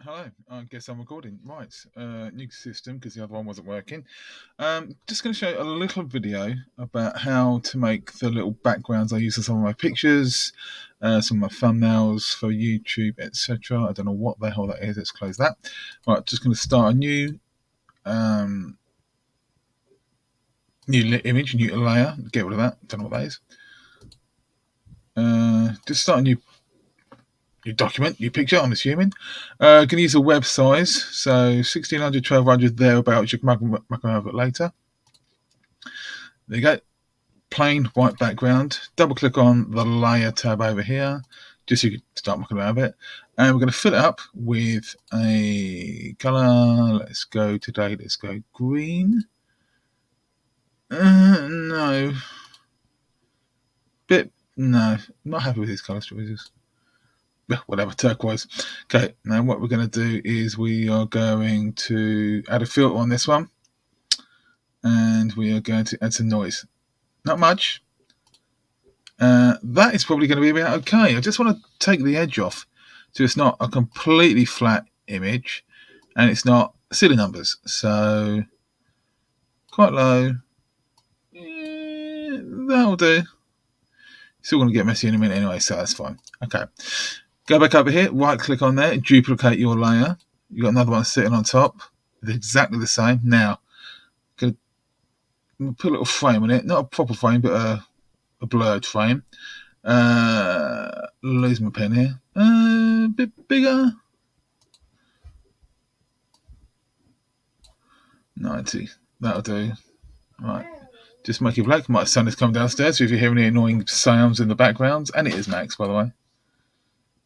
Hello, I guess I'm recording. Right, new system because the other one wasn't working. Just going to show you a little video about how to make the little backgrounds I use in some of my pictures, some of my thumbnails for YouTube, etc. I don't know what the hell that is. Let's close that. Right, just going to start a new image, new layer. Get rid of that. Don't know what that is. Just start a new document, new picture, I'm assuming. Going to use a web size, so 1600, 1200, thereabouts. You can muck them over later. There you go. Plain white background. Double click on the layer tab over here, just so you can start mucking around with it. And we're going to fill it up with a colour. Let's go today. Let's go green. No. No. Not happy with these colour choices. Whatever, turquoise. Okay, now what we're going to do is we are going to add a filter on this one, and we are going to add some noise. Not much. That is probably going to be about okay. I just want to take the edge off so it's not a completely flat image and it's not silly numbers. So quite low. That'll do. Still going to get messy in a minute anyway, so that's fine. Okay. Go back over here, right click on there, duplicate your layer. You've got another one sitting on top. It's exactly the same. Now, I'm going to put a little frame on it. Not a proper frame, but a blurred frame. Lose my pen here. A bit bigger. 90. That'll do. Right. Just make it black. My son has come downstairs, so if you hear any annoying sounds in the background, and it is Max, by the way.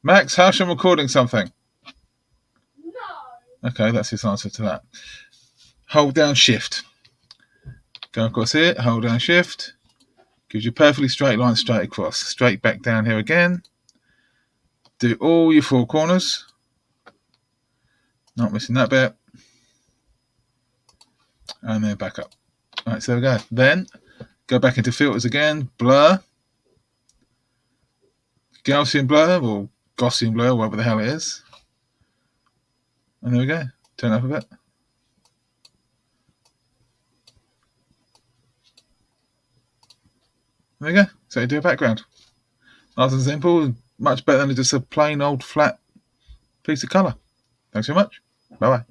Max, how's I'm recording something? No. Okay, that's his answer to that. Hold down Shift. Go across here, hold down Shift. Gives you a perfectly straight line straight across. Straight back down here again. Do all your four corners. Not missing that bit. And then back up. Alright, so there we go. Then, go back into filters again. Blur. Gaussian blur, or Gaussian blur, whatever the hell it is. And there we go. Turn it up a bit. There you go. So you do a background. Nice and simple. Much better than just a plain old flat piece of colour. Thanks very much. Bye bye.